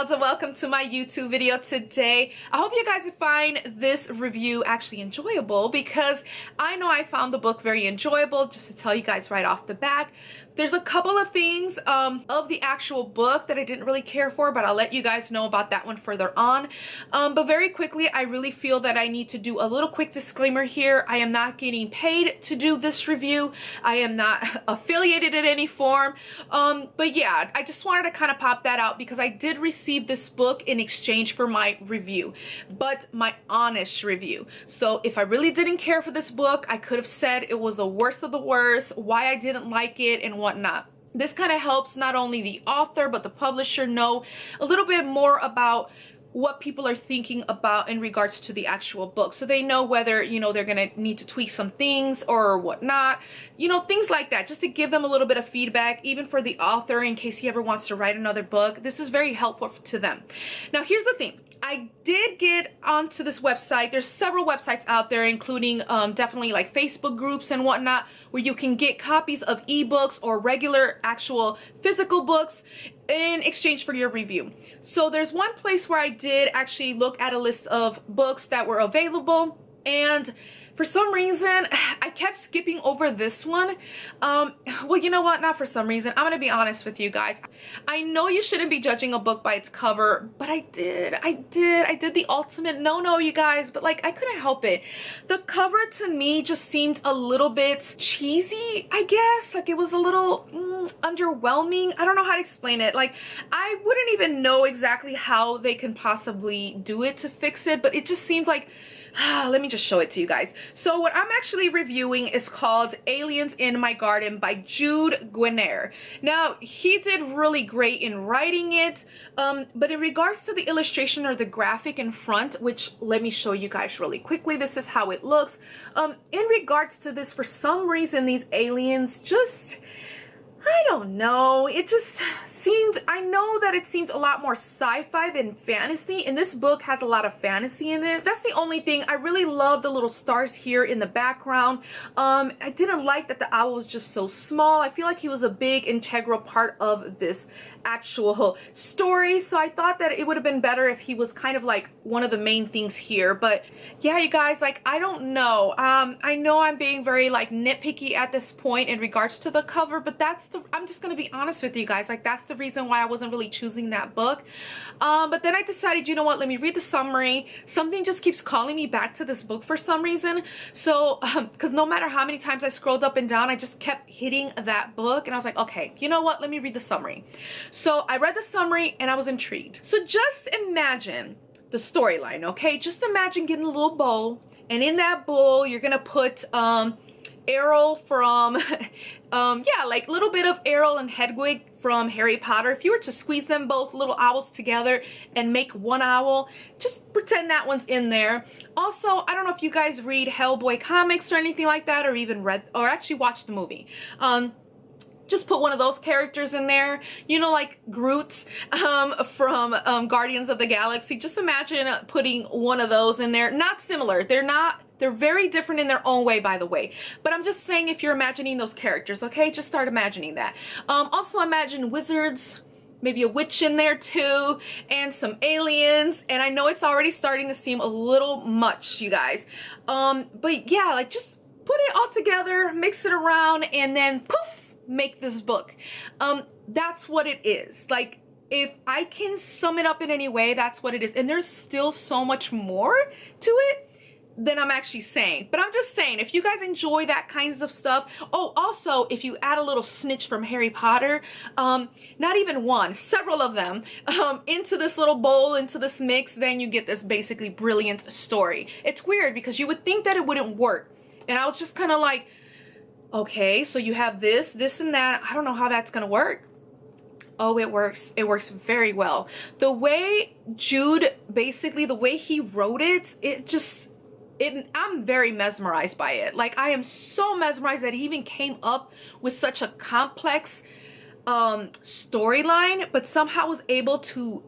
Esmeralda. Welcome to my YouTube video today. I hope you guys find this review actually enjoyable because I know I found the book very enjoyable. Just to tell you guys right off the bat, there's a couple of things of the actual book that I didn't really care for, but I'll let you guys know about that one further on. But very quickly, I really feel that I need to do a little quick disclaimer here. I am not getting paid to do this review. I am not affiliated in any form. But yeah, I just wanted to kind of pop that out because I did receive this book in exchange for my review, but my honest review. So if I really didn't care for this book, I could have said it was the worst of the worst, why I didn't like it and whatnot. This kind of helps not only the author but the publisher know a little bit more about what people are thinking about in regards to the actual book, so they know whether, you know, they're gonna need to tweak some things or whatnot, you know, things like that, just to give them a little bit of feedback, even for the author, in case he ever wants to write another book. This is very helpful to them. Now here's the thing, I did get onto this website. There's several websites out there, including definitely like Facebook groups and whatnot, where you can get copies of ebooks or regular actual physical books in exchange for your review. So there's one place where I did actually look at a list of books that were available, and for some reason I kept skipping over this one. Well, you know what, not for some reason, I'm gonna be honest with you guys. I know you shouldn't be judging a book by its cover, but I did the ultimate no, you guys. But like, I couldn't help it. The cover to me just seemed a little bit cheesy, I guess. Like, it was a little underwhelming. I don't know how to explain it. Like, I wouldn't even know exactly how they can possibly do it to fix it, but it just seemed like, let me just show it to you guys. So what I'm actually reviewing is called Aliens in My Garden by Jude Gwynaire. Now, he did really great in writing it, but in regards to the illustration or the graphic in front, which let me show you guys really quickly, this is how it looks. In regards to this, for some reason, these aliens just, I don't know, it just seemed, I know that it seemed a lot more sci-fi than fantasy, and this book has a lot of fantasy in it. That's the only thing. I really love the little stars here in the background. I didn't like that the owl was just so small. I feel like he was a big integral part of this actual story, so I thought that it would have been better if he was kind of like one of the main things here. But yeah, you guys, like, I don't know. I know I'm being very like nitpicky at this point in regards to the cover, but that's the, I'm just gonna be honest with you guys, like, that's the reason why I wasn't really choosing that book. But then I decided, you know what, let me read the summary. Something just keeps calling me back to this book for some reason. So because no matter how many times I scrolled up and down, I just kept hitting that book, and I was like, okay, you know what, let me read the summary. So I read the summary and I was intrigued. So just imagine the storyline, okay? Just imagine getting a little bowl, and in that bowl you're gonna put Errol from yeah, like a little bit of Errol and Hedwig from Harry Potter. If you were to squeeze them both little owls together and make one owl, just pretend that one's in there. Also, I don't know if you guys read Hellboy comics or anything like that, or even read or actually watched the movie. Just put one of those characters in there, you know, like Groot from Guardians of the Galaxy. Just imagine putting one of those in there. Not similar, they're very different in their own way, by the way, but I'm just saying, if you're imagining those characters, okay, just start imagining that. Also imagine wizards, maybe a witch in there too, and some aliens. And I know it's already starting to seem a little much, you guys, but yeah, like, just put it all together, mix it around, and then poof, make this book. That's what it is. Like, if I can sum it up in any way, that's what it is. And there's still so much more to it than I'm actually saying, but I'm just saying, if you guys enjoy that kinds of stuff. Oh, also, if you add a little snitch from Harry Potter, not even one, several of them, into this little bowl, into this mix, then you get this basically brilliant story. It's weird because you would think that it wouldn't work, and I was just kind of like, okay, so you have this and that, I don't know how that's gonna work. Oh, it works very well. The way Jude, basically the way he wrote it, I'm very mesmerized by it. Like, I am so mesmerized that he even came up with such a complex storyline, but somehow was able to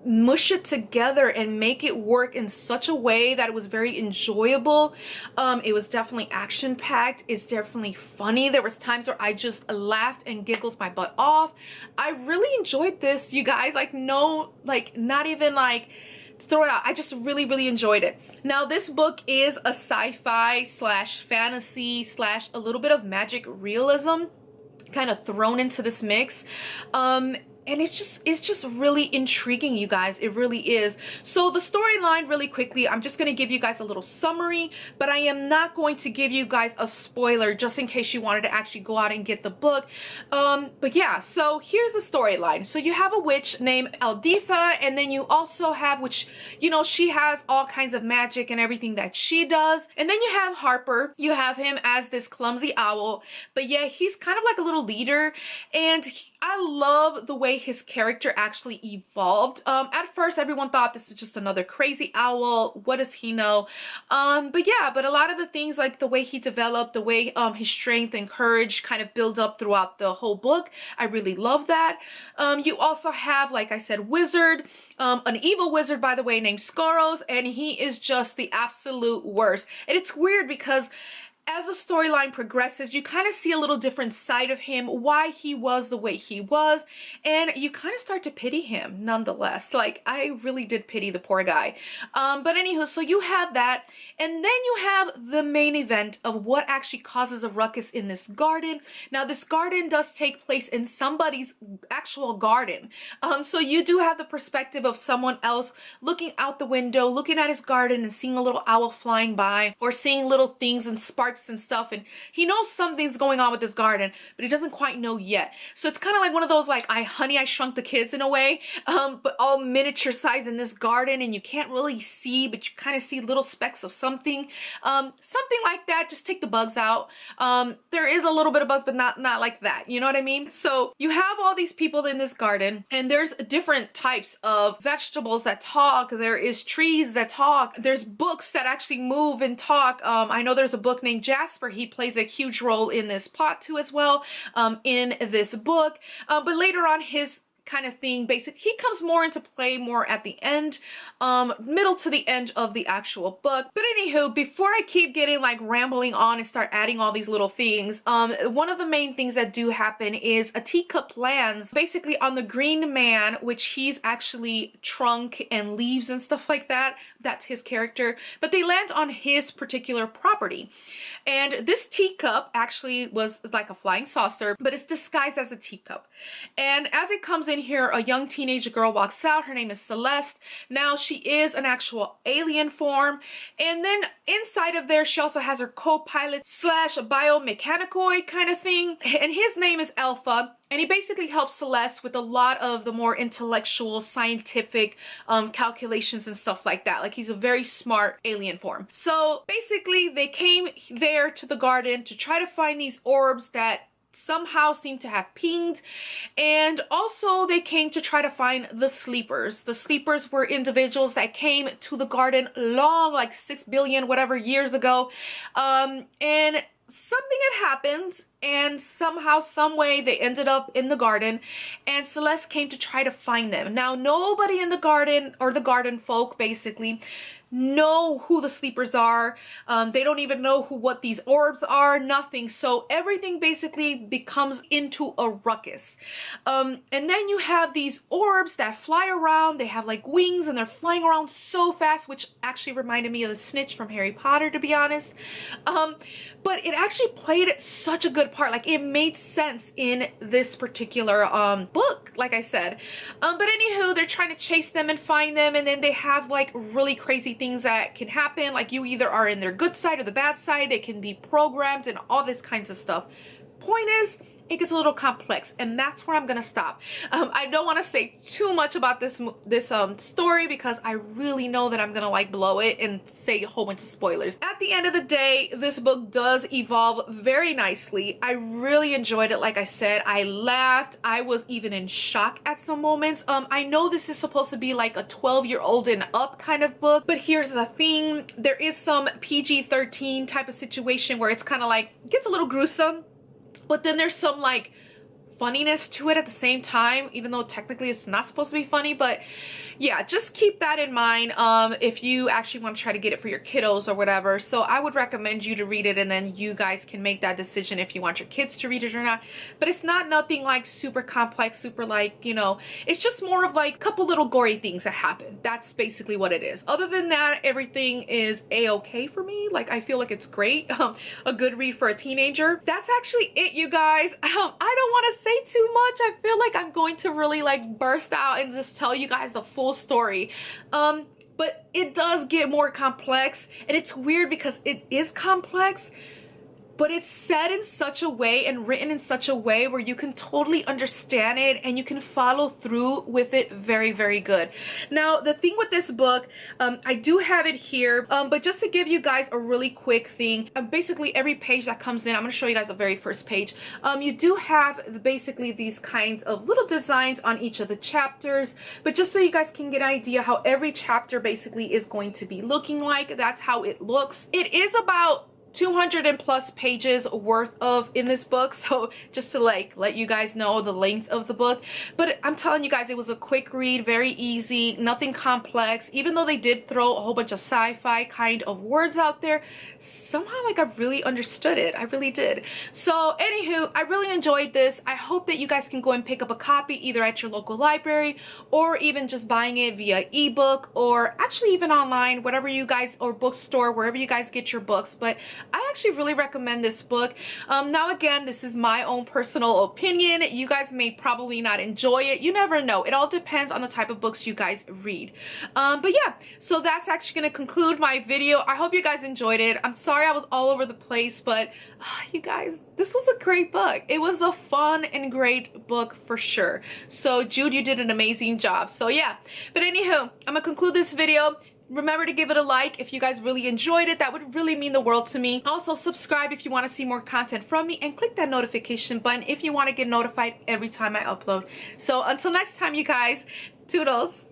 mush it together and make it work in such a way that it was very enjoyable. It was definitely action-packed. It's definitely funny. There was times where I just laughed and giggled my butt off. I really enjoyed this, you guys. Like, no, like, not even like throw it out. I just really enjoyed it. Now, this book is a sci-fi slash fantasy slash a little bit of magic realism kind of thrown into this mix. And it's just really intriguing, you guys. It really is. So the storyline, really quickly, I'm just going to give you guys a little summary, but I am not going to give you guys a spoiler just in case you wanted to actually go out and get the book. But yeah, so here's the storyline. So you have a witch named Alditha, and then you also have, which, you know, she has all kinds of magic and everything that she does. And then you have Harper. You have him as this clumsy owl, but yeah, he's kind of like a little leader, and I love the way his character actually evolved. At first, everyone thought this is just another crazy owl. What does he know? But yeah, but a lot of the things, like the way he developed, the way his strength and courage kind of build up throughout the whole book, I really love that. You also have, like I said, wizard, an evil wizard, by the way, named Skoros, and he is just the absolute worst. And it's weird because as the storyline progresses, you kind of see a little different side of him, why he was the way he was, and you kind of start to pity him nonetheless. Like, I really did pity the poor guy. But anywho, so you have that, and then you have the main event of what actually causes a ruckus in this garden. Now, this garden does take place in somebody's actual garden. So you do have the perspective of someone else looking out the window, looking at his garden and seeing a little owl flying by, or seeing little things and sparks and stuff, and he knows something's going on with this garden, but he doesn't quite know yet. So it's kind of like one of those, like, Honey, I Shrunk the Kids in a way, but all miniature size in this garden, and you can't really see, but you kind of see little specks of something like that. Just take the bugs out. There is a little bit of bugs, but not like that, you know what I mean? So you have all these people in this garden, and there's different types of vegetables that talk. There is trees that talk. There's books that actually move and talk. I know there's a book named Jasper. He plays a huge role in this plot too as well, in this book. But later on, his kind of thing, basically, he comes more into play more at the end, middle to the end of the actual book. But anywho, before I keep getting like rambling on and start adding all these little things, one of the main things that do happen is a teacup lands basically on the green man, which he's actually Trunk and Leaves and stuff like that. That's his character, but they land on his particular property. And this teacup actually was like a flying saucer, but it's disguised as a teacup. And as it comes in here, a young teenage girl walks out. Her name is Celeste. Now, she is an actual alien form. And then inside of there, she also has her co-pilot slash biomechanicoid kind of thing. And his name is Alpha. And he basically helps Celeste with a lot of the more intellectual, scientific calculations and stuff like that. Like, he's a very smart alien form. So basically, they came there to the garden to try to find these orbs that somehow seem to have pinged, and also they came to try to find the sleepers. The sleepers were individuals that came to the garden long, like 6 billion whatever years ago, and something had happened, and somehow, some way, they ended up in the garden, and Celeste came to try to find them. Now, nobody in the garden, or the garden folk basically, know who the sleepers are. They don't even know what these orbs are, nothing. So everything basically becomes into a ruckus. And then you have these orbs that fly around. They have like wings and they're flying around so fast, which actually reminded me of the Snitch from Harry Potter, to be honest. But it actually played such a good part. Like, it made sense in this particular book, like I said. But anywho, they're trying to chase them and find them, and then they have like really crazy things that can happen. Like, you either are in their good side or the bad side. They can be programmed and all this kinds of stuff. Point is, it gets a little complex, and that's where I'm gonna stop. I don't want to say too much about this story, because I really know that I'm gonna like blow it and say a whole bunch of spoilers. At the end of the day, this book does evolve very nicely. I really enjoyed it. Like I said, I laughed. I was even in shock at some moments. I know this is supposed to be like a 12-year-old and up kind of book, but here's the thing. There is some PG-13 type of situation where it's kind of like, gets a little gruesome. But then there's some like funniness to it at the same time, even though technically it's not supposed to be funny. But yeah, just keep that in mind if you actually want to try to get it for your kiddos or whatever. So I would recommend you to read it, and then you guys can make that decision if you want your kids to read it or not. But it's not nothing like super complex, super like, you know, it's just more of like a couple little gory things that happen. That's basically what it is. Other than that, everything is a-okay for me. Like, I feel like it's great. A good read for a teenager. That's actually it, you guys. I don't want to say too much. I feel like I'm going to really like burst out and just tell you guys the full story. But it does get more complex, and it's weird because it is complex, but it's said in such a way and written in such a way where you can totally understand it and you can follow through with it very, very good. Now, the thing with this book, I do have it here, but just to give you guys a really quick thing, basically every page that comes in, I'm going to show you guys the very first page. You do have basically these kinds of little designs on each of the chapters, but just so you guys can get an idea how every chapter basically is going to be looking like, that's how it looks. It is about 200 and plus pages worth of in this book, so just to like let you guys know the length of the book. But I'm telling you guys, it was a quick read, very easy, nothing complex. Even though they did throw a whole bunch of sci-fi kind of words out there, somehow like I really understood it. I really did. So anywho, I really enjoyed this. I hope that you guys can go and pick up a copy either at your local library or even just buying it via ebook, or actually even online, whatever you guys, or bookstore, wherever you guys get your books. But I actually really recommend this book. Now again, this is my own personal opinion. You guys may probably not enjoy it. You never know. It all depends on the type of books you guys read. But yeah, so that's actually going to conclude my video. I hope you guys enjoyed it. I'm sorry I was all over the place, but you guys, this was a great book. It was a fun and great book for sure. So Jude, you did an amazing job. So yeah, but anywho, I'm going to conclude this video. Remember to give it a like if you guys really enjoyed it. That would really mean the world to me. Also, subscribe if you want to see more content from me, and click that notification button if you want to get notified every time I upload. So until next time, you guys, toodles.